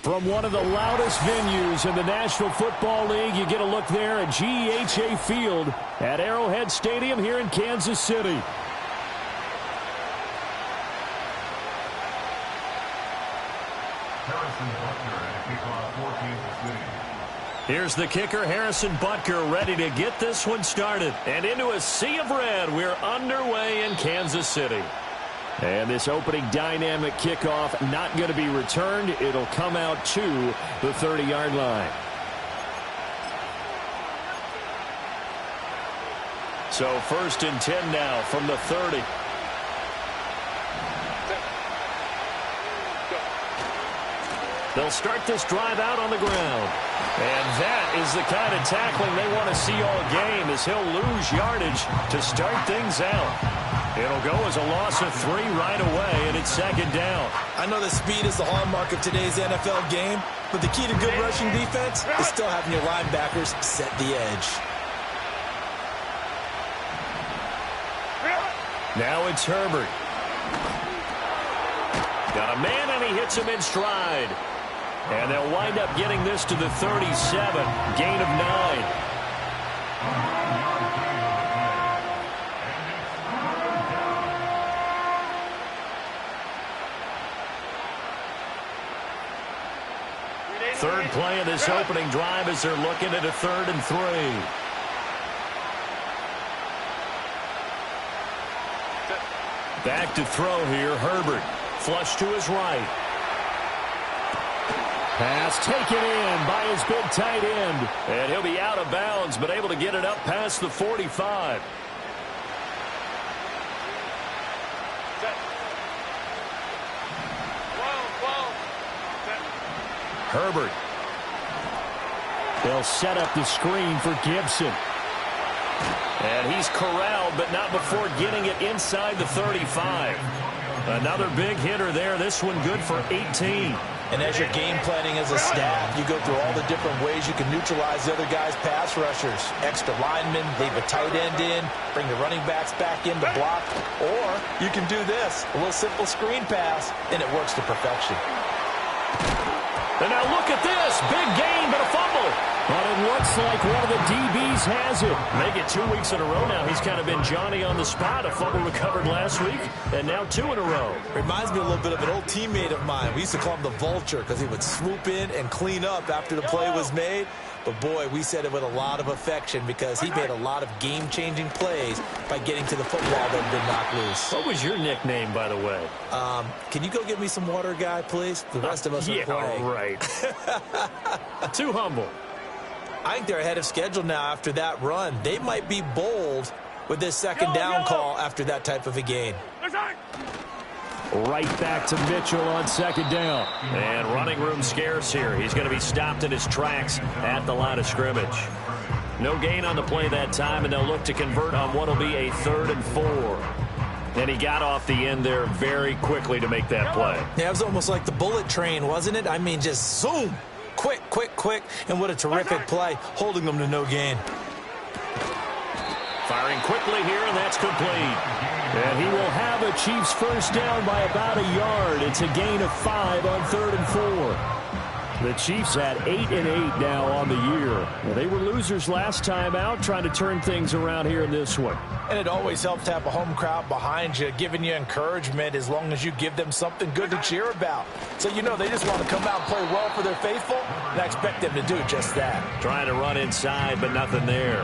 From one of the loudest venues in the National Football League, you get a look there at GEHA Field at Arrowhead Stadium here in Kansas City. Here's the kicker, Harrison Butker, ready to get this one started. And into a sea of red, we're underway in Kansas City. And this opening dynamic kickoff not going to be returned. It'll come out to the 30-yard line. So 1st and 10 now from the 30. They'll start this drive out on the ground. And that is the kind of tackling they want to see all game, as he'll lose yardage to start things out. It'll go as a loss of 3 right away, and it's 2nd down. I know that speed is the hallmark of today's NFL game, but the key to good rushing defense is still having your linebackers set the edge. Now it's Herbert. Got a man, and he hits him in stride. And they'll wind up getting this to the 37, gain of 9. Third play of this opening drive as they're looking at a 3rd and 3. Back to throw here, Herbert. Flush to his right. Pass taken in by his big tight end. And he'll be out of bounds, but able to get it up past the 45. Herbert. They'll set up the screen for Gibson. And he's corralled, but not before getting it inside the 35. Another big hitter there. This one good for 18. And as you're game planning as a staff, you go through all the different ways you can neutralize the other guy's pass rushers. Extra linemen, leave a tight end in, bring the running backs back in to block. Or you can do this, a little simple screen pass, and it works to perfection. And now look at this. Big gain, but a fumble. But it looks like one of the DBs has it. Make it 2 weeks in a row now. He's kind of been Johnny on the spot. A fumble recovered last week, and now 2 in a row. Reminds me a little bit of an old teammate of mine. We used to call him the Vulture because he would swoop in and clean up after the play was made. But, boy, we said it with a lot of affection because he made a lot of game-changing plays by getting to the football that had been knocked loose. What was your nickname, by the way? Can you go get me some water, guy, please? The rest of us are playing. Yeah, right. Too humble. I think they're ahead of schedule now after that run. They might be bold with this 2nd down call after that type of a gain. Right back to Mitchell on 2nd down. And running room scarce here. He's going to be stopped in his tracks at the line of scrimmage. No gain on the play that time, and they'll look to convert on what will be a 3rd and 4. And he got off the end there very quickly to make that play. Yeah, it was almost like the bullet train, wasn't it? I mean, just zoom. Quick, quick, quick. And what a terrific play, holding them to no gain. Firing quickly here, and that's complete. And he will have a Chiefs 1st down by about a yard. It's a gain of 5 on 3rd and 4. The Chiefs at 8-8 now on the year. Well, they were losers last time out, trying to turn things around here in this one. And it always helps to have a home crowd behind you, giving you encouragement as long as you give them something good to cheer about. So, you know, they just want to come out and play well for their faithful, and I expect them to do just that. Trying to run inside, but nothing there.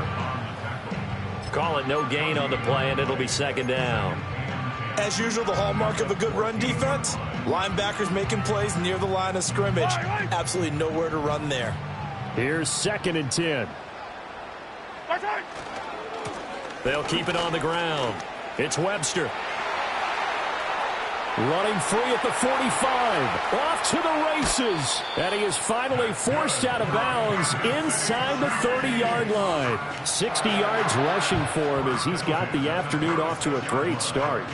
Call it no gain on the play, and it'll be 2nd down. As usual, the hallmark of a good run defense, linebackers making plays near the line of scrimmage. Absolutely nowhere to run there. Here's 2nd and 10. They'll keep it on the ground. It's Webster. Running free at the 45. Off to the races. And he is finally forced out of bounds inside the 30-yard line. 60 yards rushing for him as he's got the afternoon off to a great start.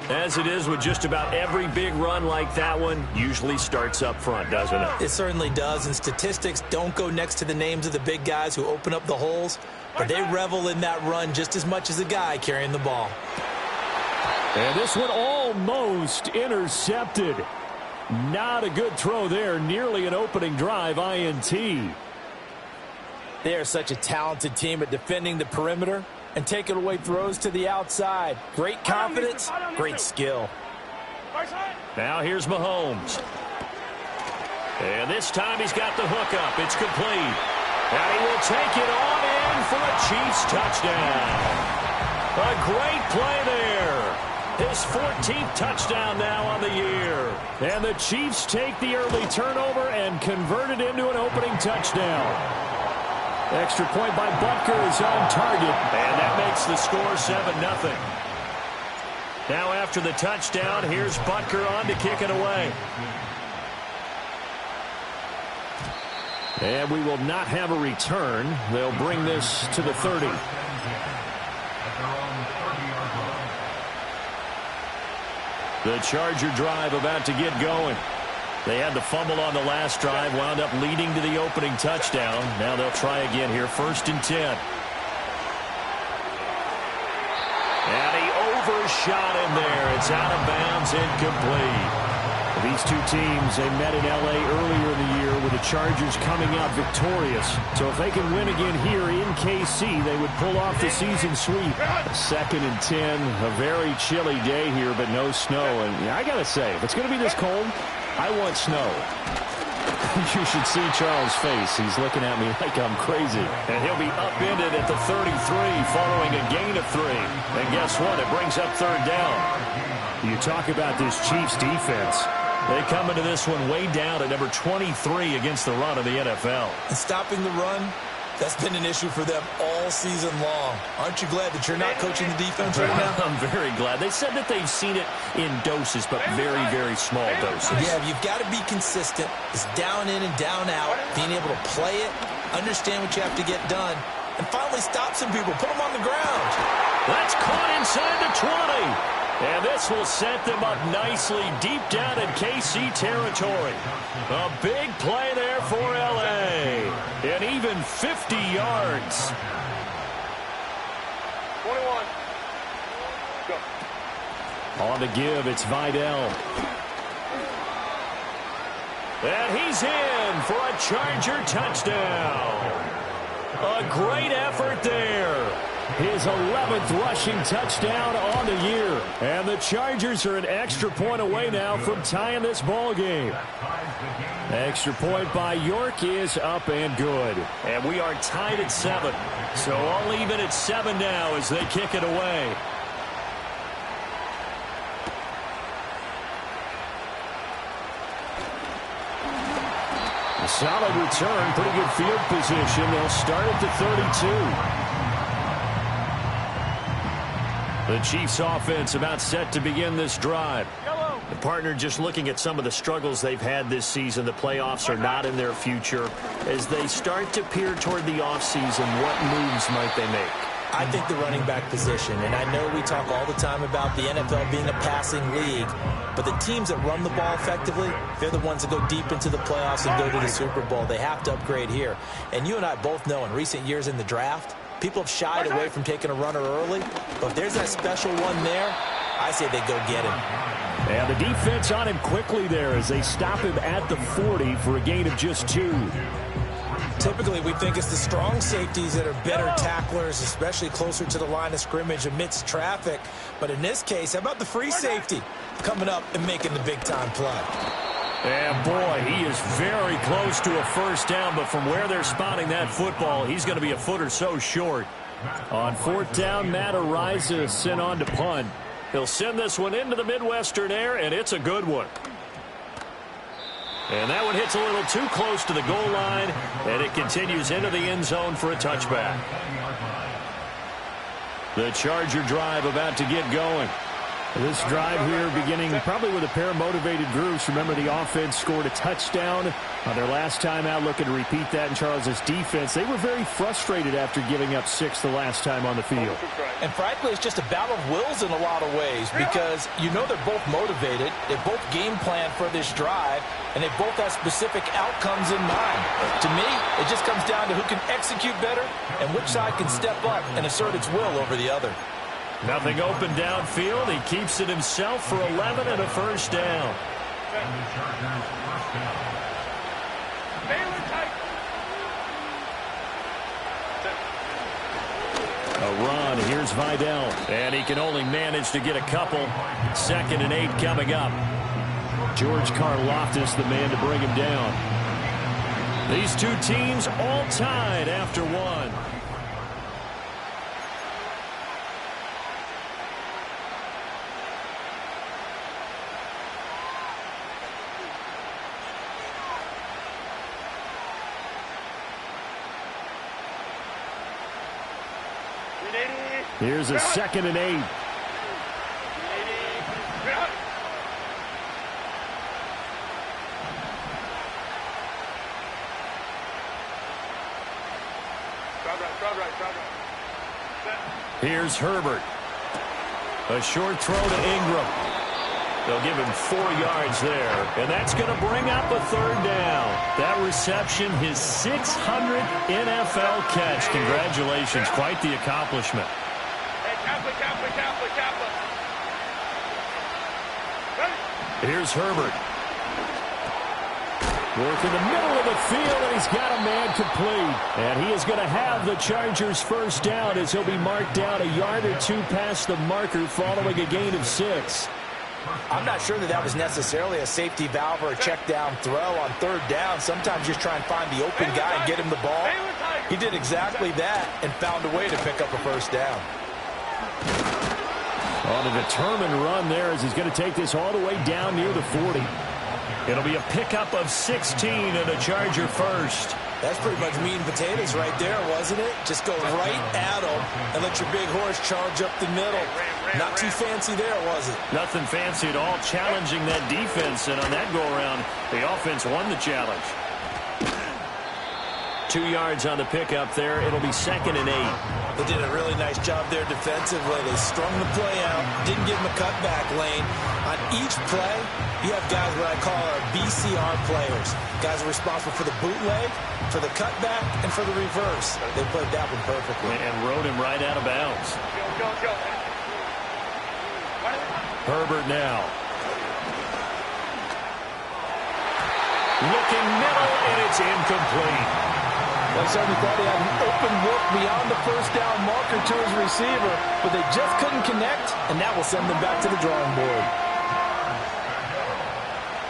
As it is with just about every big run like that one, usually starts up front, doesn't it? It certainly does, and statistics don't go next to the names of the big guys who open up the holes, but they revel in that run just as much as the guy carrying the ball. And this one almost intercepted. Not a good throw there. Nearly an opening drive INT. They are such a talented team at defending the perimeter and taking away throws to the outside. Great confidence, great skill. Now here's Mahomes. And this time he's got the hook up. It's complete. And he will take it on in for a Chiefs touchdown. A great play there. His 14th touchdown now on the year. And the Chiefs take the early turnover and convert it into an opening touchdown. Extra point by Butker is on target. And that makes the score 7-0. Now after the touchdown, here's Butker on to kick it away. And we will not have a return. They'll bring this to the 30. The Charger drive about to get going. They had the fumble on the last drive, wound up leading to the opening touchdown. Now they'll try again here, 1st and 10. And he overshot him there. It's out of bounds, incomplete. These two teams, they met in L.A. earlier in the year with the Chargers coming out victorious. So if they can win again here in KC, they would pull off the season sweep. 2nd and 10, a very chilly day here, but no snow. And I got to say, if it's going to be this cold, I want snow. You should see Charles' face. He's looking at me like I'm crazy. And he'll be upended at the 33 following a gain of 3. And guess what? It brings up 3rd down. You talk about this Chiefs defense. They come into this one way down at number 23 against the run of the NFL. And stopping the run, that's been an issue for them all season long. Aren't you glad that you're not coaching the defense right now? I'm very glad. They said that they've seen it in doses, but very, very small doses. Yeah, you've got to be consistent. It's down in and down out, being able to play it, understand what you have to get done, and finally stop some people, put them on the ground. That's caught inside the 20. And this will set them up nicely deep down in KC territory. A big play there for L.A. And even 50 yards. 21. Go. On the give, it's Vidal. And he's in for a Charger touchdown. A great effort there. His 11th rushing touchdown on the year. And the Chargers are an extra point away now from tying this ball game. Extra point by York is up and good. And we are tied at 7. So all even at 7 now as they kick it away. A solid return, pretty good field position. They'll start at the 32. The Chiefs offense about set to begin this drive. The partner just looking at some of the struggles they've had this season. The playoffs are not in their future. As they start to peer toward the offseason, what moves might they make? I think the running back position, and I know we talk all the time about the NFL being a passing league, but the teams that run the ball effectively, they're the ones that go deep into the playoffs and go to the Super Bowl. They have to upgrade here. And you and I both know in recent years in the draft, people have shied away from taking a runner early, but if there's that special one there, I say they go get him. And the defense on him quickly there as they stop him at the 40 for a gain of just 2. Typically, we think it's the strong safeties that are better tacklers, especially closer to the line of scrimmage amidst traffic. But in this case, how about the free safety coming up and making the big-time play? And, boy, he is very close to a first down, but from where they're spotting that football, he's going to be a foot or so short. On 4th down, Matt Araiza sent on to punt. He'll send this one into the Midwestern air, and it's a good one. And that one hits a little too close to the goal line, and it continues into the end zone for a touchback. The Charger drive about to get going. This drive here beginning probably with a pair of motivated groups. Remember, the offense scored a touchdown on their last time out, looking to repeat that in Charles' defense. They were very frustrated after giving up 6 the last time on the field. And frankly, it's just a battle of wills in a lot of ways because you know they're both motivated. They both game plan for this drive, and they both have specific outcomes in mind. To me, it just comes down to who can execute better and which side can step up and assert its will over the other. Nothing open downfield. He keeps it himself for 11 and a first down. A run. Here's Vidal. And he can only manage to get a couple. 2nd and 8 coming up. George Karlaftis, the man to bring him down. These two teams all tied after one. Here's a 2nd and 8. Here's Herbert. A short throw to Ingram. They'll give him 4 yards there, and that's going to bring up a 3rd down. That reception, his 600th NFL catch. Congratulations, quite the accomplishment. Here's Herbert. Work in the middle of the field, and he's got a man complete. And he is going to have the Chargers' first down as he'll be marked down a yard or 2 past the marker following a gain of 6. I'm not sure that was necessarily a safety valve or a check down throw on 3rd down. Sometimes just try and find the open guy and get him the ball. He did exactly that and found a way to pick up a first down. On a determined run there as he's going to take this all the way down near the 40. It'll be a pickup of 16 and a Charger first. That's pretty much meat and potatoes right there, wasn't it? Just go right at him and let your big horse charge up the middle. Not too fancy there, was it? Nothing fancy at all, challenging that defense. And on that go-around, the offense won the challenge. 2 yards on the pickup there. It'll be 2nd and 8. They did a really nice job there defensively. They strung the play out, didn't give him a cutback lane. On each play, you have guys what I call our BCR players. Guys are responsible for the bootleg, for the cutback, and for the reverse. They played that one perfectly. And rode him right out of bounds. Herbert now. Looking middle, and it's incomplete. Well, certainly thought he had an open look beyond the first down marker to his receiver, but they just couldn't connect, and that will send them back to the drawing board.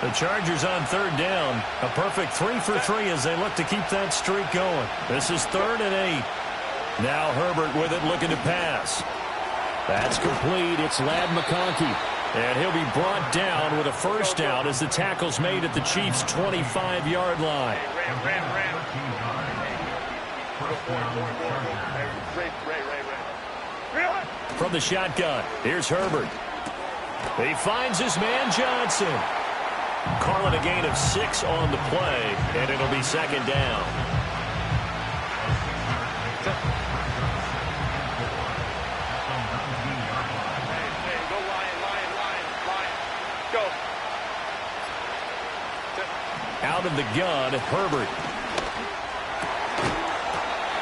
The Chargers on 3rd down. A perfect 3 for 3 as they look to keep that streak going. This is 3rd and 8. Now Herbert with it, looking to pass. That's complete. It's Ladd McConkey. And he'll be brought down with a first down as the tackle's made at the Chiefs' 25-yard line. From the shotgun, here's Herbert. He finds his man Johnson. Calling a gain of 6 on the play, and it'll be 2nd down. Out of the gun, Herbert.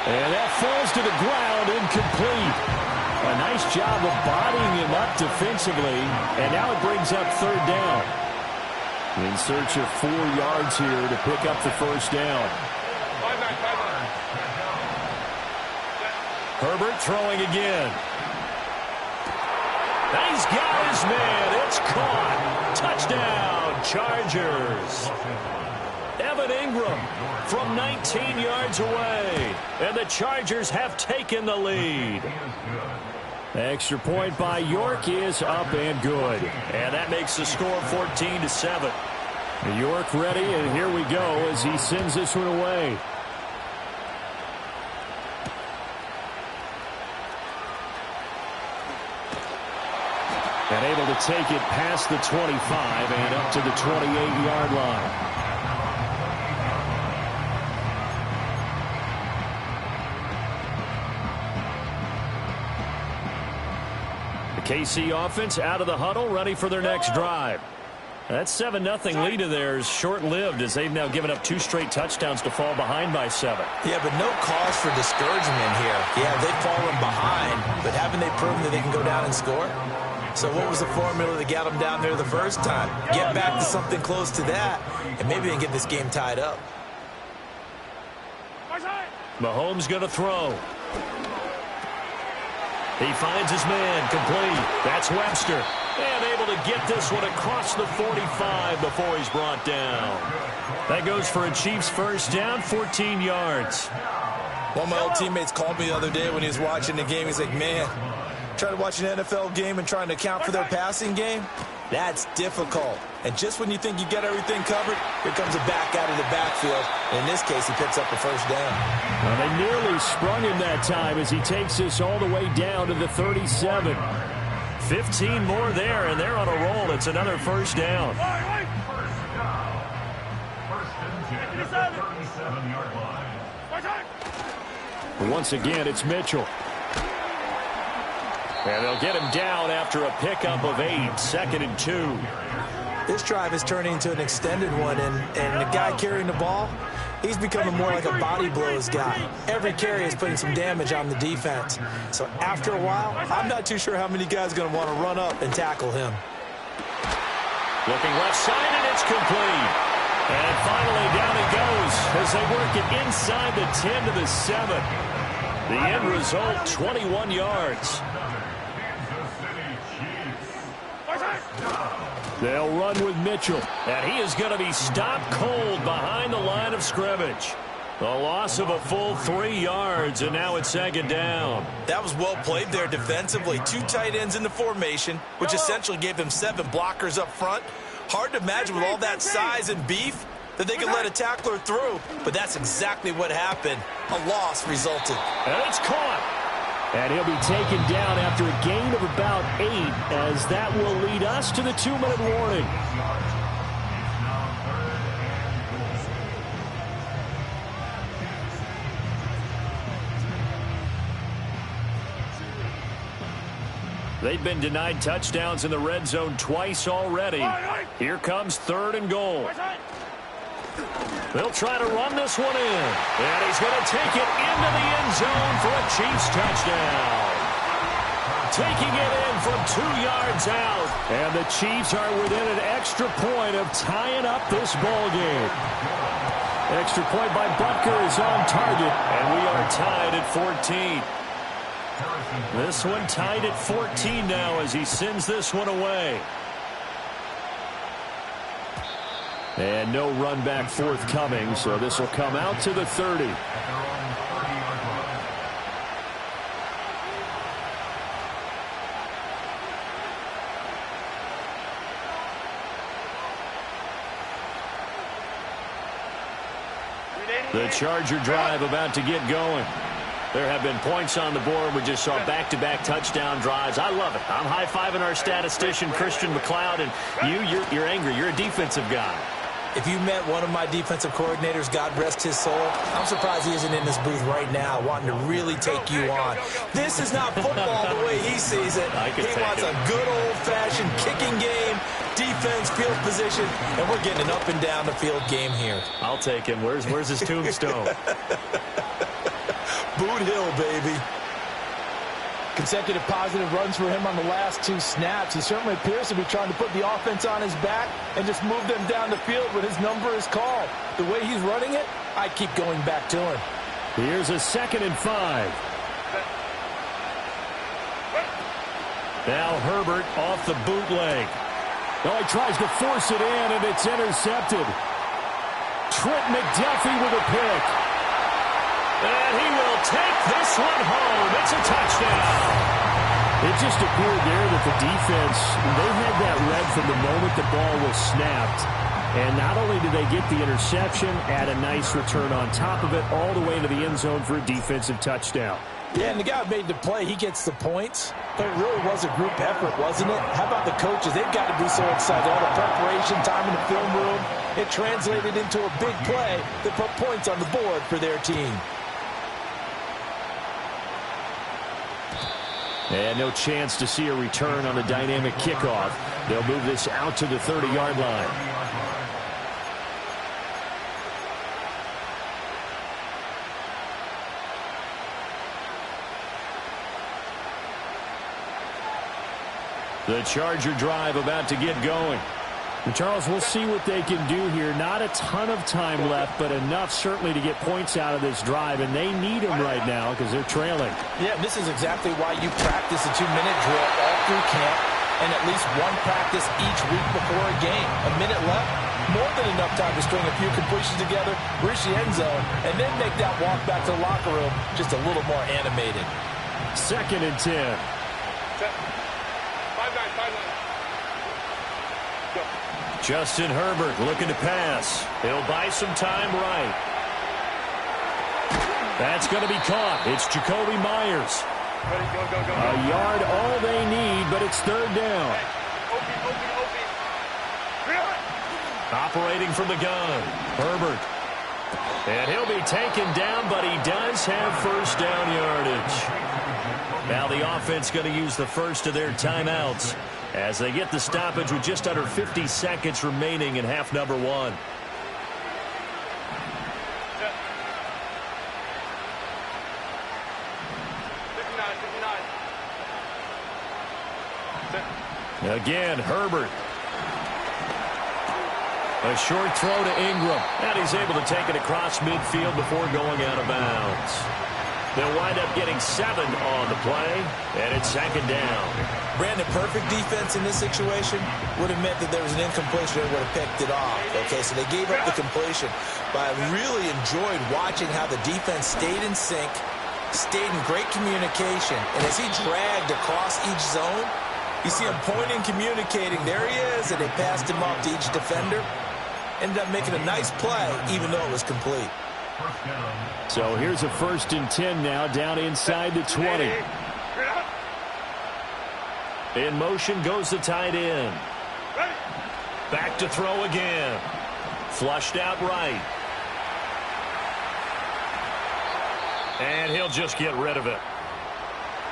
And that falls to the ground, incomplete. A nice job of bodying him up defensively, and now it brings up 3rd down. In search of 4 yards here to pick up the first down. Herbert throwing again. He's got his man. It's caught. Touchdown, Chargers. Evan Ingram from 19 yards away. And the Chargers have taken the lead. Extra point by York is up and good. And that makes the score 14-7. York ready, and here we go as he sends this one away. And able to take it past the 25 and up to the 28-yard line. The KC offense out of the huddle, ready for their next drive. That 7-0 lead of theirs short-lived as they've now given up 2 straight touchdowns to fall behind by 7. Yeah, but no cause for discouragement here. Yeah, they've fallen behind, but haven't they proven that they can go down and score? So what was the formula that got them down there the first time? Get back to something close to that, and maybe they can get this game tied up. Mahomes going to throw. He finds his man, complete. That's Webster. And able to get this one across the 45 before he's brought down. That goes for a Chiefs first down, 14 yards. One of my old teammates called me the other day when he was watching the game. He's like, man, trying to watch an NFL game and trying to account for their passing game, that's difficult. And just when you think you get everything covered, here comes a back out of the backfield. And in this case, he picks up a first down. Well, they nearly sprung him that time as he takes this all the way down to the 37. 15 more there, and they're on a roll. It's another first down. Once again, it's Mitchell. And they'll get him down after a pickup of 8, 2nd and 2. This drive is turning into an extended one, and the guy carrying the ball, he's becoming more like a body blows guy. Every carry is putting some damage on the defense. So after a while, I'm not too sure how many guys are going to want to run up and tackle him. Looking left side, and it's complete. And finally down it goes as they work it inside the 10 to the 7. The end result, 21 yards. They'll run with Mitchell, and he is going to be stopped cold behind the line of scrimmage. The loss of a full 3 yards, and now it's 2nd down. That was well played there defensively. 2 tight ends in the formation, which essentially gave them 7 blockers up front. Hard to imagine with all that size and beef that they could let a tackler through, but that's exactly what happened. A loss resulted. And it's caught. And he'll be taken down after a gain of about 8, as that will lead us to the 2-minute warning. They've been denied touchdowns in the red zone twice already. Here comes 3rd and goal. They'll try to run this one in. And he's going to take it into the end zone for a Chiefs touchdown. Taking it in from 2 yards out. And the Chiefs are within an extra point of tying up this ball game. Extra point by Butker is on target. And we are tied at 14. This one tied at 14 now as he sends this one away. And no run back forthcoming, so this will come out to the 30. The Charger drive about to get going. There have been points on the board. We just saw back-to-back touchdown drives. I love it. I'm high-fiving our statistician, Christian McLeod, and you're angry. You're a defensive guy. If you met one of my defensive coordinators, God rest his soul, I'm surprised he isn't in this booth right now wanting to really take you on. This is not football the way he sees it. He wants a good old-fashioned kicking game, defense, field position, and we're getting an up-and-down-the-field game here. I'll take him. Where's his tombstone? Boot Hill, baby. Consecutive positive runs for him on the last 2 snaps. He certainly appears to be trying to put the offense on his back and just move them down the field when his number is called. The way he's running it, I keep going back to him. Here's a 2nd and 5. Now Herbert off the bootleg. Oh, he tries to force it in, and it's intercepted. Trent McDuffie with a pick. And he will take this one home. It's a touchdown. It just appeared there that the defense, they had that read from the moment the ball was snapped. And not only did they get the interception, add a nice return on top of it, all the way into the end zone for a defensive touchdown. Yeah, and the guy who made the play, he gets the points. But it really was a group effort, wasn't it? How about the coaches? They've got to be so excited. All the preparation, time in the film room. It translated into a big play that put points on the board for their team. And no chance to see a return on the dynamic kickoff. They'll move this out to the 30-yard line. The Charger drive about to get going. And Charles, we'll see what they can do here. Not a ton of time left, but enough certainly to get points out of this drive, and they need them right now because they're trailing. Yeah, this is exactly why you practice a 2-minute drill all through camp and at least one practice each week before a game. A minute left, more than enough time to string a few completions together, reach the end zone, and then make that walk back to the locker room just a little more animated. 2nd and 10. Justin Herbert looking to pass. He'll buy some time right. That's going to be caught. It's Jacoby Myers. A yard all they need, but it's 3rd down. Operating from the gun, Herbert. And he'll be taken down, but he does have 1st down yardage. Now the offense going to use the first of their timeouts as they get the stoppage with just under 50 seconds remaining in half number 1. Again, Herbert. A short throw to Ingram. And he's able to take it across midfield before going out of bounds. They'll wind up getting 7 on the play, and it's 2nd down. Brandon, perfect defense in this situation would have meant that there was an incompletion. They would have picked it off. Okay, so they gave up the completion. But I really enjoyed watching how the defense stayed in sync, stayed in great communication. And as he dragged across each zone, you see him pointing, communicating. There he is, and they passed him off to each defender. Ended up making a nice play, even though it was complete. So here's a 1st and 10 now, down inside the 20. In motion goes the tight end. Back to throw again. Flushed out right. And he'll just get rid of it.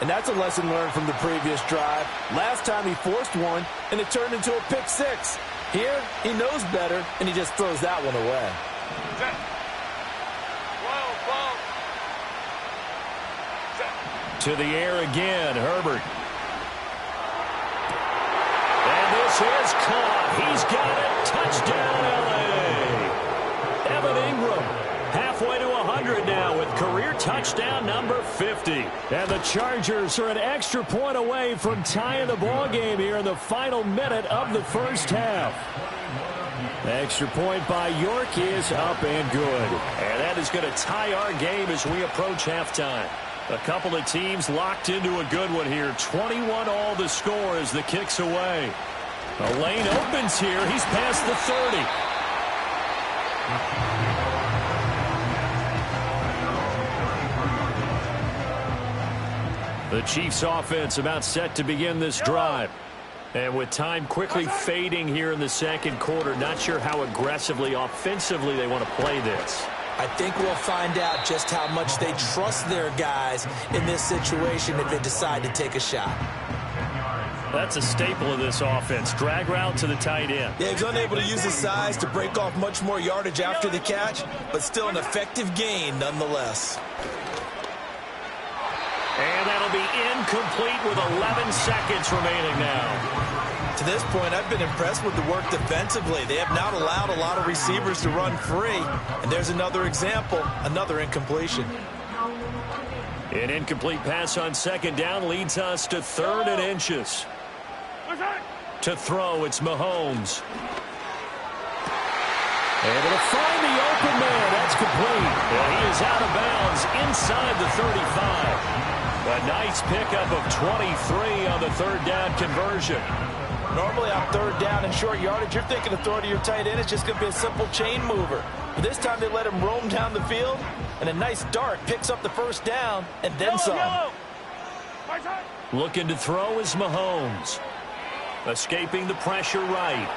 And that's a lesson learned from the previous drive. Last time he forced one, and it turned into a pick 6. Here, he knows better, and he just throws that one away. To the air again, Herbert. And this is caught. He's got it. Touchdown, L.A. Evan Ingram, halfway to 100 now with career touchdown number 50. And the Chargers are an extra point away from tying the ball game here in the final minute of the 1st half. The extra point by York is up and good. And that is going to tie our game as we approach halftime. A couple of teams locked into a good one here. 21 all the score as the kick's away. A lane opens here. He's past the 30. The Chiefs offense about set to begin this drive. And with time quickly fading here in the 2nd quarter, not sure how aggressively, offensively they want to play this. I think we'll find out just how much they trust their guys in this situation if they decide to take a shot. That's a staple of this offense. Drag route to the tight end. Yeah, he's unable to use his size to break off much more yardage after the catch, but still an effective gain nonetheless. And that'll be incomplete with 11 seconds remaining now. To this point, I've been impressed with the work defensively. They have not allowed a lot of receivers to run free. And there's another example, another incompletion. An incomplete pass on 2nd down leads us to 3rd and inches. To throw, it's Mahomes. Able to find the open man. That's complete. And he is out of bounds inside the 35. A nice pickup of 23 on the 3rd down conversion. Normally on 3rd down and short yardage, you're thinking of throwing to your tight end. It's just going to be a simple chain mover. But this time they let him roam down the field, and a nice dart picks up the first down, and then some. Looking to throw is Mahomes. Escaping the pressure right.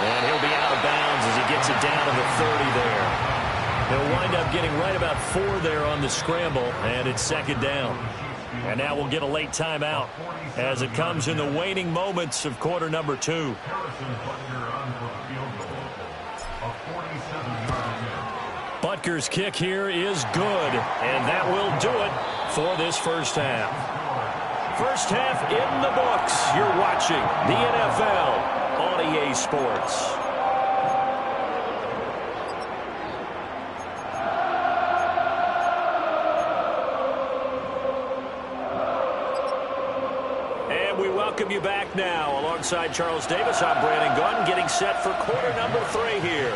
And he'll be out of bounds as he gets it down to the 30 there. They'll wind up getting right about 4 there on the scramble, and it's second down. And now we'll get a late timeout as it comes in the waning moments of quarter number 2. Butker's kick here is good, and that will do it for this first half. First half in the books. You're watching the NFL on EA Sports. Welcome you back now. Alongside Charles Davis, I'm Brandon Gunn, getting set for quarter number 3 here.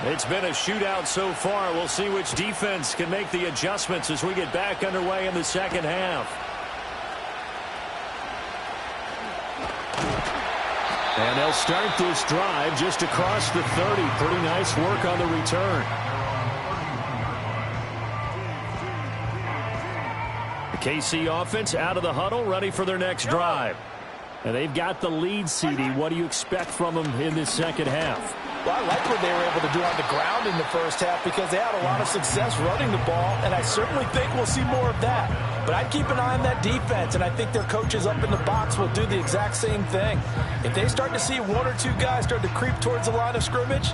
It's been a shootout so far. We'll see which defense can make the adjustments as we get back underway in the second half. And they'll start this drive just across the 30. Pretty nice work on the return. The KC offense out of the huddle, ready for their next drive. And they've got the lead, CD. What do you expect from them in this second half? Well, I like what they were able to do on the ground in the first half because they had a lot of success running the ball, and I certainly think we'll see more of that. But I'd keep an eye on that defense, and I think their coaches up in the box will do the exact same thing. If they start to see 1 or 2 guys start to creep towards the line of scrimmage,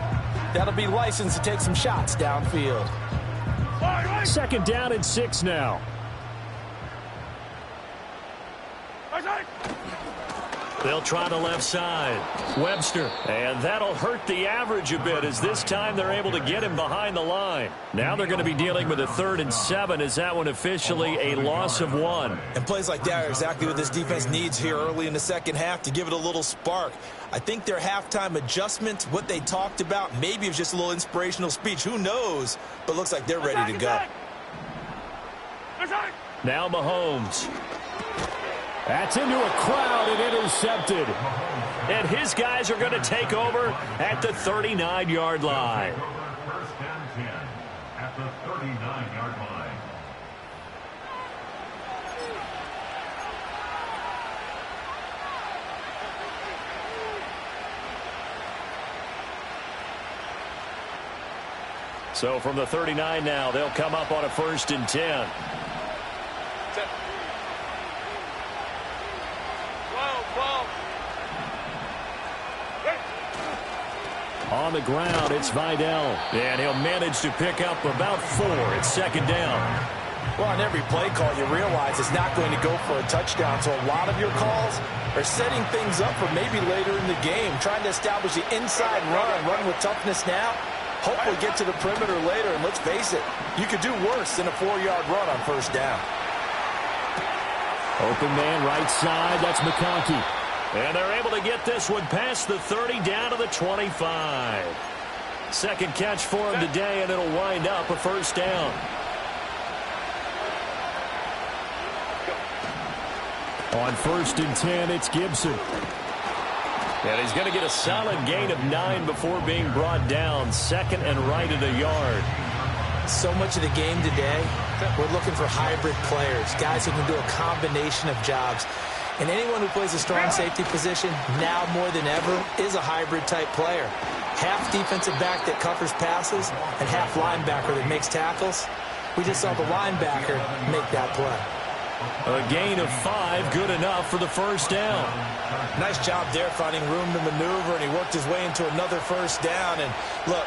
that'll be licensed to take some shots downfield. Second down and 6 now. They'll try the left side. Webster. And that'll hurt the average a bit as this time they're able to get him behind the line. Now they're going to be dealing with a 3rd and 7 as that one officially a loss of 1. And plays like that are exactly what this defense needs here early in the second half to give it a little spark. I think their halftime adjustment, what they talked about, maybe it was just a little inspirational speech. Who knows? But looks like they're ready to go. Now Mahomes. That's into a crowd and intercepted. And his guys are going to take over at the 39-yard line. First and 10 at the 39-yard line. So from the 39 now, they'll come up on a 1st and 10. On the ground, it's Vidal. And he'll manage to pick up about 4. It's second down. Well, on every play call, you realize it's not going to go for a touchdown. So a lot of your calls are setting things up for maybe later in the game, trying to establish the inside run with toughness now. Hopefully get to the perimeter later, and let's face it, you could do worse than a 4-yard run on first down. Open man right side, that's McConkey. And they're able to get this one past the 30 down to the 25. Second catch for him today, and it'll wind up a first down. On 1st and 10, it's Gibson. And he's going to get a solid gain of 9 before being brought down. 2nd and right at a yard. So much of the game today, we're looking for hybrid players, guys who can do a combination of jobs. And anyone who plays a strong safety position, now more than ever, is a hybrid-type player. Half defensive back that covers passes and half linebacker that makes tackles. We just saw the linebacker make that play. A gain of 5, good enough for the first down. Nice job there finding room to maneuver, and he worked his way into another first down. And look,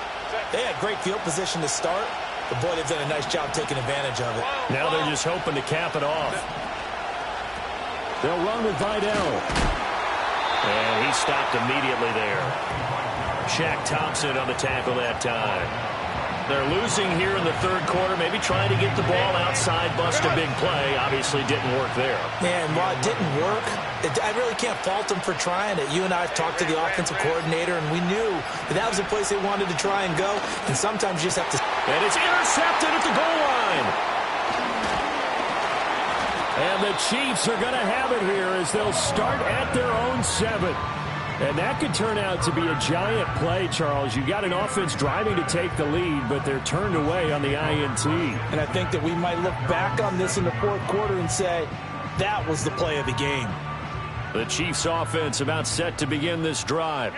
they had great field position to start, but boy, they've done a nice job taking advantage of it. Now they're just hoping to cap it off. They'll run with Vidal. And he stopped immediately there. Shaq Thompson on the tackle that time. They're losing here in the 3rd quarter, maybe trying to get the ball outside, bust a big play. Obviously didn't work there. And while it didn't work, I really can't fault them for trying it. You and I have talked to the offensive coordinator, and we knew that was the place they wanted to try and go. And sometimes you just have to... And it's intercepted at the goal line. And the Chiefs are going to have it here as they'll start at their own 7. And that could turn out to be a giant play, Charles. You got an offense driving to take the lead, but they're turned away on the INT. And I think that we might look back on this in the fourth quarter and say, that was the play of the game. The Chiefs offense about set to begin this drive.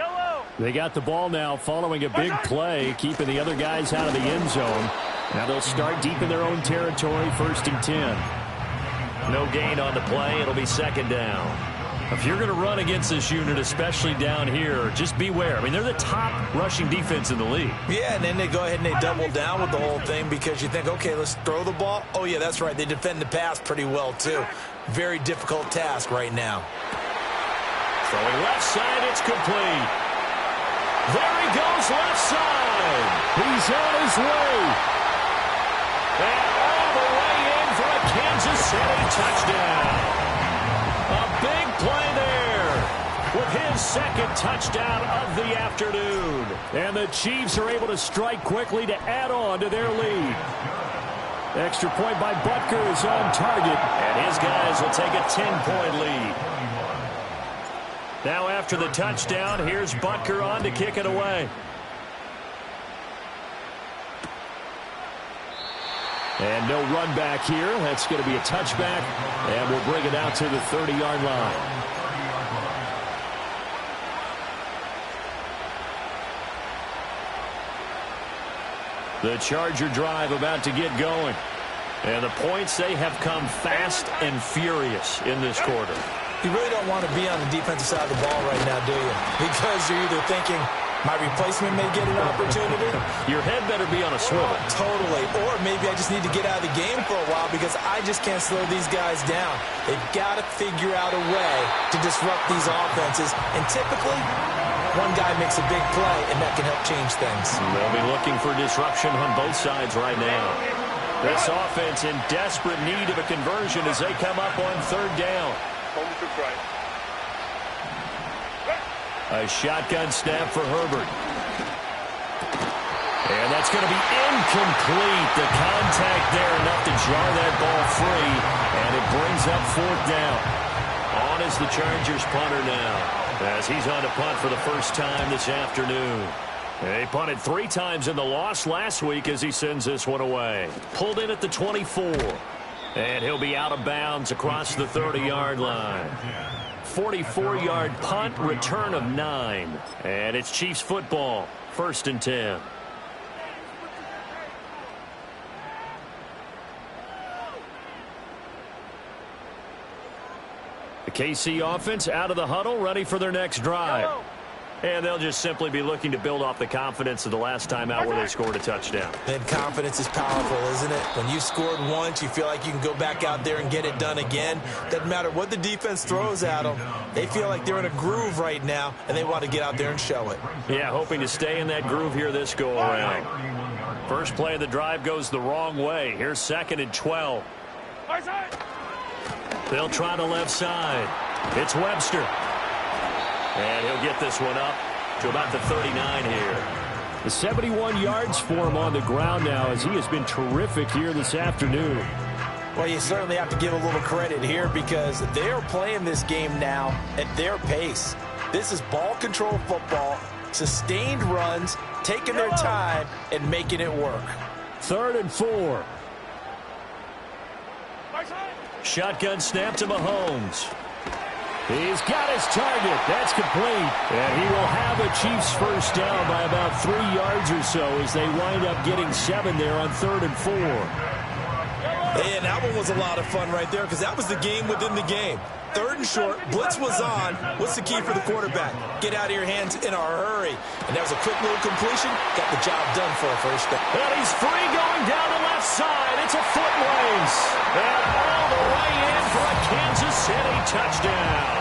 They got the ball now following a big play, keeping the other guys out of the end zone. Now they'll start deep in their own territory, 1st and 10. No gain on the play. It'll be 2nd down. If you're going to run against this unit, especially down here, just beware. I mean, they're the top rushing defense in the league. Yeah, and then they go ahead and they double down with the whole thing because you think, okay, let's throw the ball. Oh, yeah, that's right. They defend the pass pretty well, too. Very difficult task right now. Throwing left side, it's complete. There he goes, left side. He's on his way. And all the way in for a Kansas City touchdown. A big play there with his 2nd touchdown of the afternoon. And the Chiefs are able to strike quickly to add on to their lead. Extra point by Butker is on target. And his guys will take a 10-point lead. Now after the touchdown, here's Butker on to kick it away. And no run back here. That's going to be a touchback. And we'll bring it out to the 30-yard line. The Charger drive about to get going. And the points, they have come fast and furious in this quarter. You really don't want to be on the defensive side of the ball right now, do you? Because you're either thinking, my replacement may get an opportunity. Your head better be on a swivel. Totally. Or maybe I just need to get out of the game for a while because I just can't slow these guys down. They've got to figure out a way to disrupt these offenses. And typically, one guy makes a big play, and that can help change things. They'll be looking for disruption on both sides right now. This offense in desperate need of a conversion as they come up on 3rd down. A shotgun snap for Herbert. And that's going to be incomplete. The contact there enough to jar that ball free. And it brings up 4th down. On is the Chargers punter now, as he's on to punt for the first time this afternoon. He punted 3 times in the loss last week as he sends this one away. Pulled in at the 24. And he'll be out of bounds across the 30-yard line. 44-yard punt, return of 9. And it's Chiefs football, 1st and 10. The KC offense out of the huddle, ready for their next drive. And they'll just simply be looking to build off the confidence of the last time out where they scored a touchdown. And confidence is powerful, isn't it? When you scored once, you feel like you can go back out there and get it done again. Doesn't matter what the defense throws at them. They feel like they're in a groove right now, and they want to get out there and show it. Yeah, hoping to stay in that groove here this go-around. First play of the drive goes the wrong way. Here's 2nd and 12. They'll try the left side. It's Webster. And he'll get this one up to about the 39 here. The 71 yards for him on the ground now as he has been terrific here this afternoon. Well, you certainly have to give a little credit here because they are playing this game now at their pace. This is ball control football, sustained runs, taking their time, and making it work. 3rd and 4. Shotgun snap to Mahomes. He's got his target. That's complete. And he will have a Chiefs first down by about 3 yards or so as they wind up getting 7 there on 3rd and 4. And that one was a lot of fun right there because that was the game within the game. 3rd and short, blitz was on. What's the key for the quarterback? Get out of your hands in a hurry. And that was a quick little completion. Got the job done for a first down. And he's free going down the left side. It's a foot race. And all the way in for a Kansas City touchdown.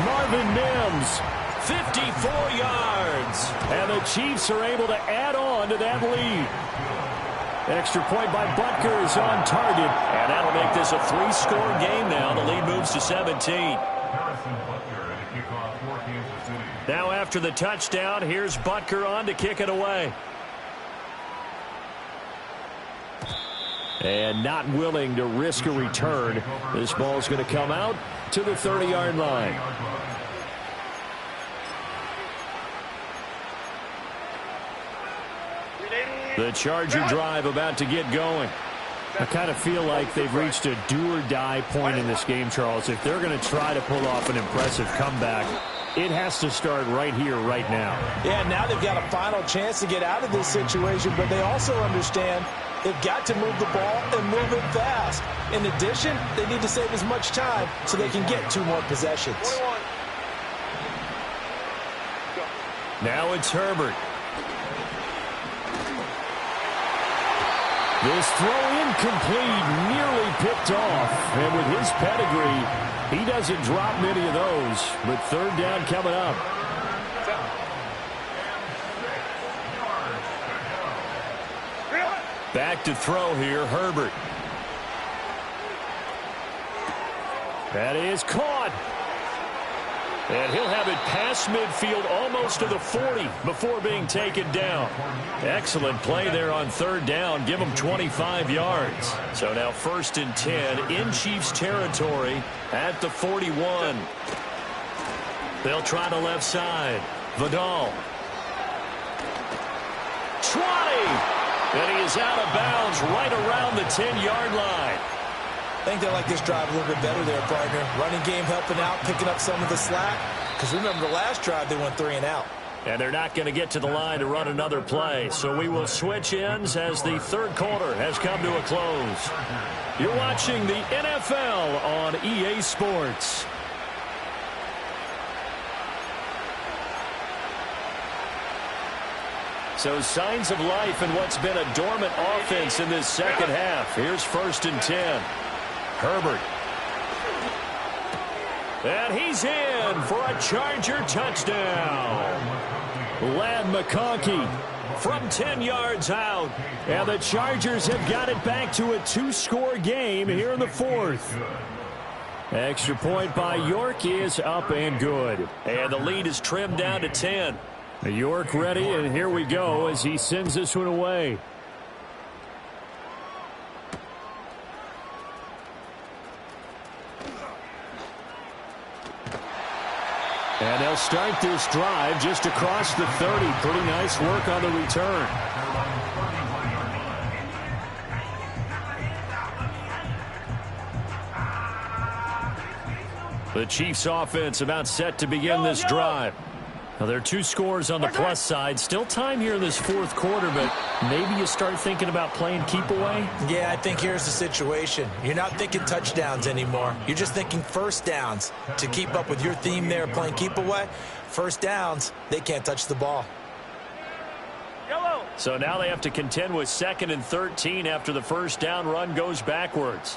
Marvin Mims, 54 yards. And the Chiefs are able to add on to that lead. Extra point by Butker is on target. And that'll make this a 3-score game now. The lead moves to 17. Now after the touchdown, here's Butker on to kick it away. And not willing to risk a return. This ball's going to come out to the 30-yard line. The Charger drive about to get going. I kind of feel like they've reached a do-or-die point in this game, Charles. If they're going to try to pull off an impressive comeback, it has to start right here, right now. Yeah, now they've got a final chance to get out of this situation, but they also understand they've got to move the ball and move it fast. In addition, they need to save as much time so they can get 2 more possessions. Now it's Herbert. This throw incomplete, nearly picked off. And with his pedigree, he doesn't drop many of those. But 3rd down coming up. Back to throw here, Herbert. That is caught. And he'll have it past midfield, almost to the 40 before being taken down. Excellent play there on 3rd down. Give him 25 yards. So now 1st and 10 in Chiefs territory at the 41. They'll try the left side. Vidal. 20. And he is out of bounds right around the 10-yard line. I think they like this drive a little bit better there, partner. Running game helping out, picking up some of the slack. Because remember the last drive, they went 3 and out. And they're not going to get to the line to run another play. So we will switch ends as the 3rd quarter has come to a close. You're watching the NFL on EA Sports. So signs of life in what's been a dormant offense in this second half. Here's 1st and 10. Herbert. And he's in for a Charger touchdown. Lad McConkey from 10 yards out. And the Chargers have got it back to a 2-score game here in the 4th. Extra point by York is up and good. And the lead is trimmed down to 10. York ready, and here we go as he sends this one away. And they'll start this drive just across the 30. Pretty nice work on the return. The Chiefs offense about set to begin this drive. Now, there are 2 scores on the plus side. Still time here in this 4th quarter, but maybe you start thinking about playing keep away? Yeah, I think here's the situation. You're not thinking touchdowns anymore. You're just thinking 1st downs. To keep up with your theme there, playing keep away, 1st downs, they can't touch the ball. So now they have to contend with 2nd and 13 after the 1st down run goes backwards.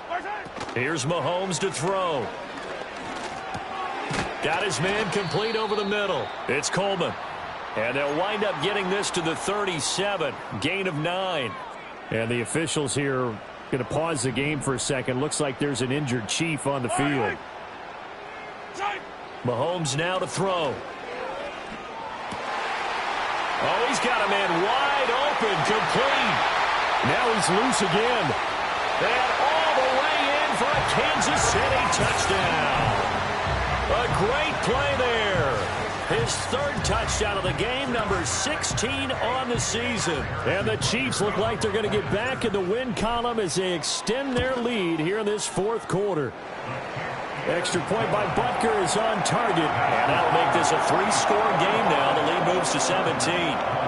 Here's Mahomes to throw. Got his man complete over the middle. It's Coleman. And they'll wind up getting this to the 37. Gain of 9. And the officials here are going to pause the game for a second. Looks like there's an injured Chief on the field. Mahomes now to throw. Oh, he's got a man wide open, complete. Now he's loose again. And all the way in for a Kansas City touchdown. A great play there. His 3rd touchdown of the game, number 16 on the season. And the Chiefs look like they're going to get back in the win column as they extend their lead here in this 4th quarter. Extra point by Butker is on target. And that'll make this a 3-score game now. The lead moves to 17.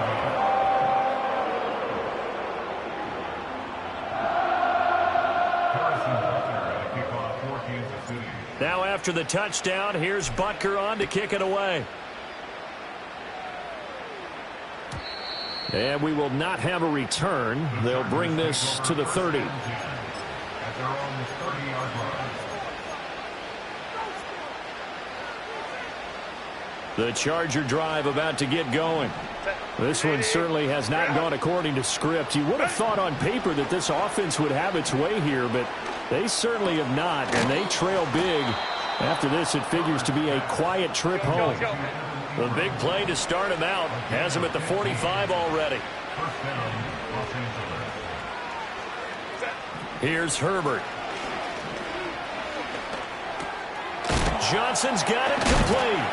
Now after the touchdown, here's Butker on to kick it away. And we will not have a return. They'll bring this to the 30. The Charger drive about to get going. This one certainly has not gone according to script. You would have thought on paper that this offense would have its way here, but they certainly have not, and they trail big. After this, it figures to be a quiet trip home. The big play to start him out has him at the 45 already. Here's Herbert. Johnson's got it complete.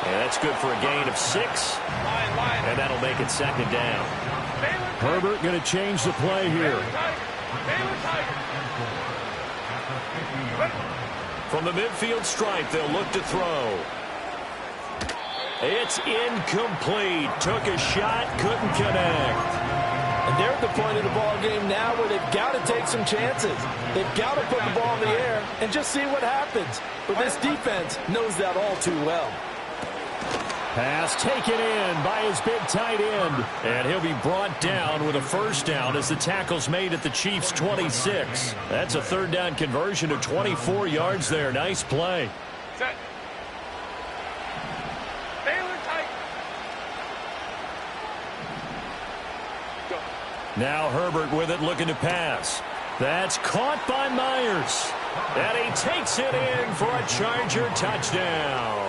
And that's good for a gain of 6. And that'll make it 2nd down. Herbert going to change the play here. From the midfield stripe, they'll look to throw. It's incomplete. Took a shot, couldn't connect. And they're at the point of the ball game now where they've got to take some chances. They've got to put the ball in the air and just see what happens. But this defense knows that all too well. Pass taken in by his big tight end. And he'll be brought down with a 1st down as the tackle's made at the Chiefs' 26. That's a 3rd down conversion of 24 yards there. Nice play. Set. Baylor tight. Go. Now Herbert with it, looking to pass. That's caught by Myers. And he takes it in for a Charger touchdown.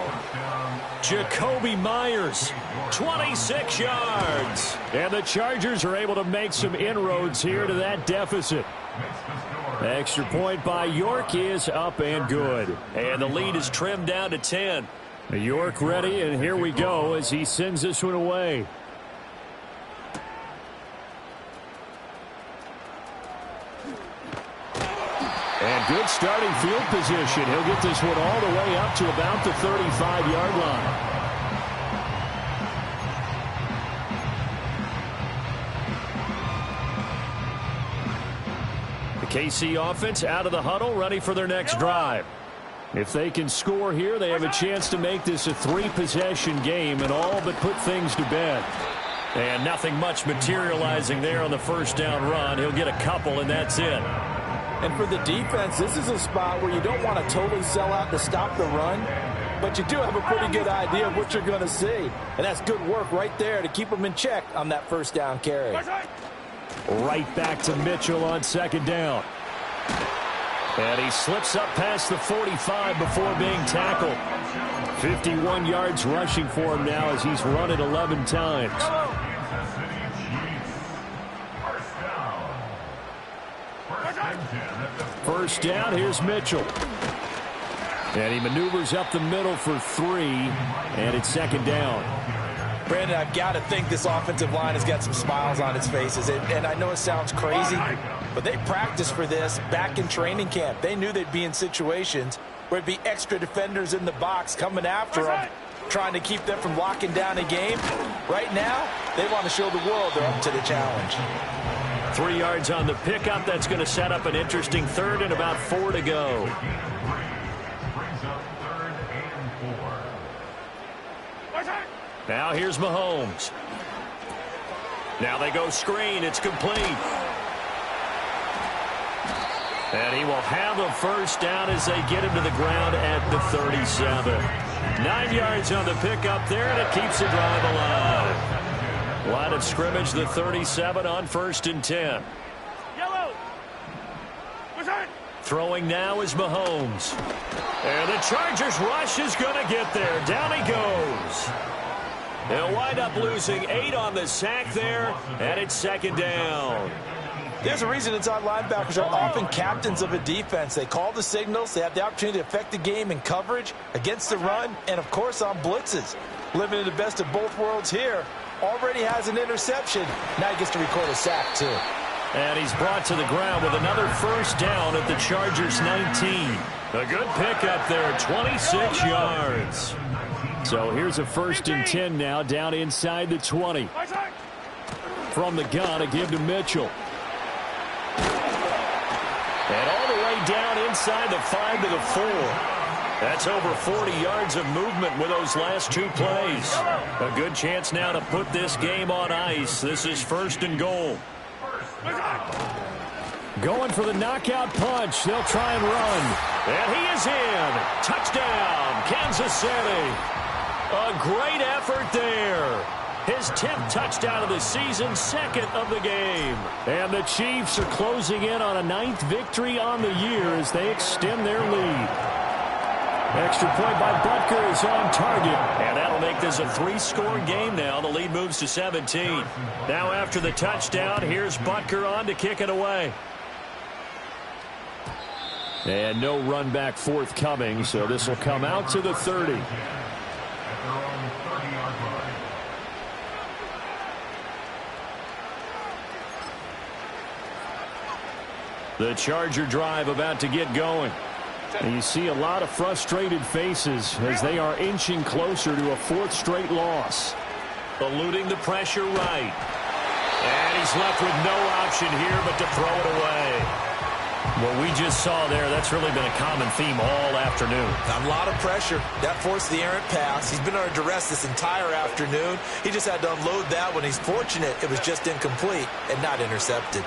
Jacoby Myers, 26 yards. And the Chargers are able to make some inroads here to that deficit. Extra point by York is up and good. And the lead is trimmed down to 10. York ready, and here we go as he sends this one away. And good starting field position. He'll get this one all the way up to about the 35-yard line. The KC offense out of the huddle, ready for their next drive. If they can score here, they have a chance to make this a 3-possession game and all but put things to bed. And nothing much materializing there on the 1st down run. He'll get a couple, and that's it. And for the defense, this is a spot where you don't want to totally sell out to stop the run, but you do have a pretty good idea of what you're going to see. And that's good work right there to keep them in check on that 1st down carry. Right back to Mitchell on 2nd down. And he slips up past the 45 before being tackled. 51 yards rushing for him now as he's run it 11 times. First down, here's Mitchell. And he maneuvers up the middle for 3, and it's 2nd down. Brandon, I've got to think this offensive line has got some smiles on its faces. And I know it sounds crazy, but they practiced for this back in training camp. They knew they'd be in situations where it'd be extra defenders in the box coming after them, trying to keep them from locking down a game. Right now, they want to show the world they're up to the challenge. 3 yards on the pickup. That's going to set up an interesting 3rd and about 4 to go. Now here's Mahomes. Now they go screen. It's complete. And he will have a 1st down as they get him to the ground at the 37. 9 yards on the pickup there, and it keeps the drive alive. Line of scrimmage, the 37 on 1st and 10. Yellow. Throwing now is Mahomes. And the Chargers rush is going to get there. Down he goes. They'll wind up losing 8 on the sack there, and it's 2nd down. There's a reason inside linebackers are often captains of a defense. They call the signals. They have the opportunity to affect the game in coverage, against the run, and, of course, on blitzes. Living in the best of both worlds here. Already has an interception. Now he gets to record a sack, too. And he's brought to the ground with another 1st down at the Chargers' 19. A good pickup there, 26 yards. So here's a 1st and 10 now, down inside the 20. From the gun, a give to Mitchell. And all the way down inside the 5 to the 4. That's over 40 yards of movement with those last 2 plays. A good chance now to put this game on ice. This is 1st and goal. Going for the knockout punch. They'll try and run. And he is in. Touchdown, Kansas City. A great effort there. His 10th touchdown of the season, 2nd of the game. And the Chiefs are closing in on a 9th victory on the year as they extend their lead. Extra point by Butker is on target. And that'll make this a 3-score game now. The lead moves to 17. Now after the touchdown, here's Butker on to kick it away. And no run back forthcoming, so this will come out to the 30. The Charger drive about to get going. And you see a lot of frustrated faces as they are inching closer to a 4th straight loss. Eluding the pressure right. And he's left with no option here but to throw it away. What we just saw there, that's really been a common theme all afternoon. A lot of pressure. That forced the errant pass. He's been under duress this entire afternoon. He just had to unload that one. He's fortunate it was just incomplete and not intercepted.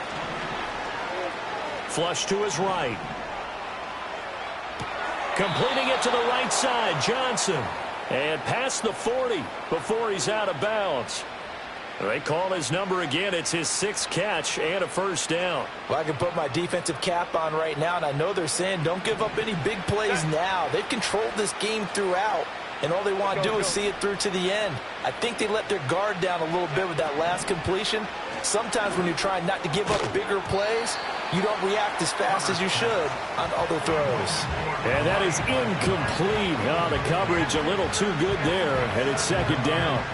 Flush to his right. Completing it to the right side, Johnson. And past the 40 before he's out of bounds. They call his number again. It's his 6th catch and a first down. Well, I can put my defensive cap on right now, and I know they're saying don't give up any big plays now. They've controlled this game throughout, and all they want to do is see it through to the end. I think they let their guard down a little bit with that last completion. Sometimes when you're trying not to give up bigger plays, you don't react as fast as you should on other throws. And that is incomplete. Oh, the coverage a little too good there, and it's 2nd down.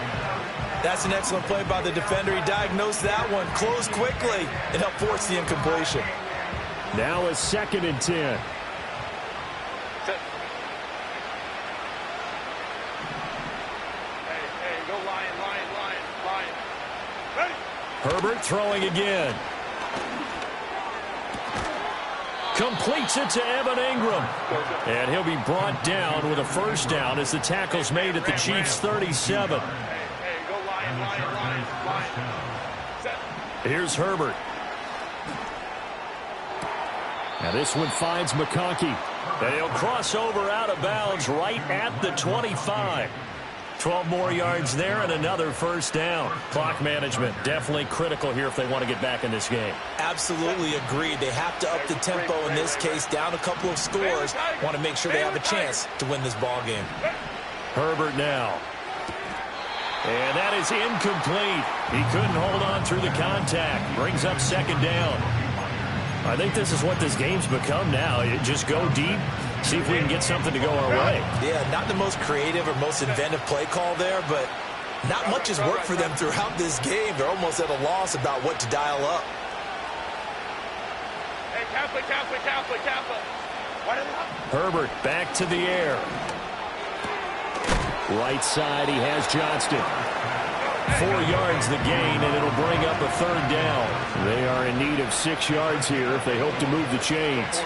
That's an excellent play by the defender. He diagnosed that one, closed quickly, and helped force the incompletion. Now it's 2nd and 10. Hey, go Lion. Ready? Herbert throwing again. Completes it to Evan Ingram. And he'll be brought down with a first down as the tackle's made at the Chiefs' 37. Here's Herbert. Now this one finds McConkey. And he'll cross over out of bounds right at the 25. 12 more yards there and another first down. Clock management definitely critical here if they want to get back in this game. Absolutely agreed. They have to up the tempo in this case, down a couple of scores. Want to make sure they have a chance to win this ball game. Herbert now. And that is incomplete. He couldn't hold on through the contact. Brings up 2nd down. I think this is what this game's become now. You just go deep, see if we can get something to go our way. Yeah, not the most creative or most inventive play call there, but not much has worked for them throughout this game. They're almost at a loss about what to dial up. Hey, Kappa. Herbert back to the air. Right side, he has Johnston. 4 yards the gain, and it'll bring up a 3rd down. They are in need of 6 yards here if they hope to move the chains.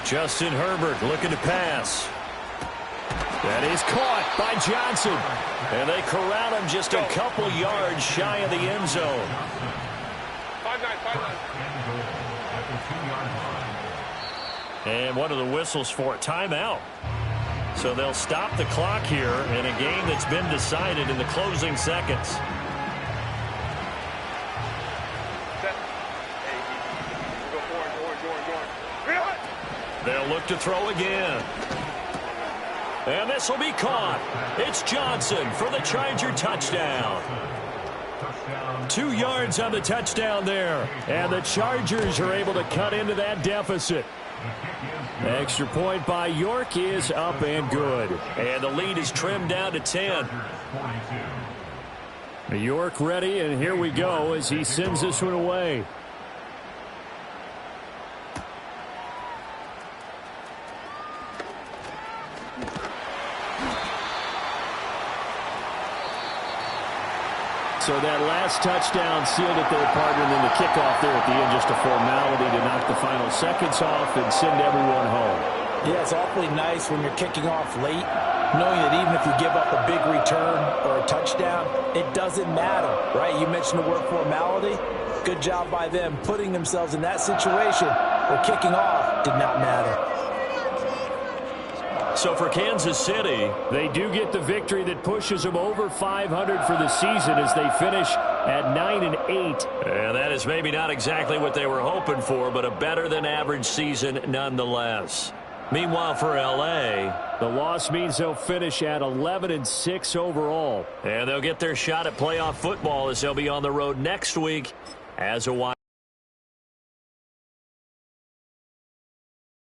Justin Herbert looking to pass. That is caught by Johnson. And they corral him just a couple yards shy of the end zone. 5-9. And what are the whistles for? Timeout. So they'll stop the clock here in a game that's been decided in the closing seconds. They'll look to throw again. And this will be caught. It's Johnson for the Charger touchdown. 2 yards on the touchdown there. And the Chargers are able to cut into that deficit. Extra point by York is up and good. And the lead is trimmed down to 10. York ready, and here we go as he sends this one away. So that last touchdown sealed it there, partner, and then the kickoff there at the end, just a formality to knock the final seconds off and send everyone home. Yeah, it's awfully nice when you're kicking off late, knowing that even if you give up a big return or a touchdown, it doesn't matter, right? You mentioned the word formality. Good job by them putting themselves in that situation where kicking off did not matter. So for Kansas City, they do get the victory that pushes them over 500 for the season as they finish at 9-8. and that is maybe not exactly what they were hoping for, but a better than average season nonetheless. Meanwhile, for L.A., the loss means they'll finish at 11-6 overall. and they'll get their shot at playoff football as they'll be on the road next week as a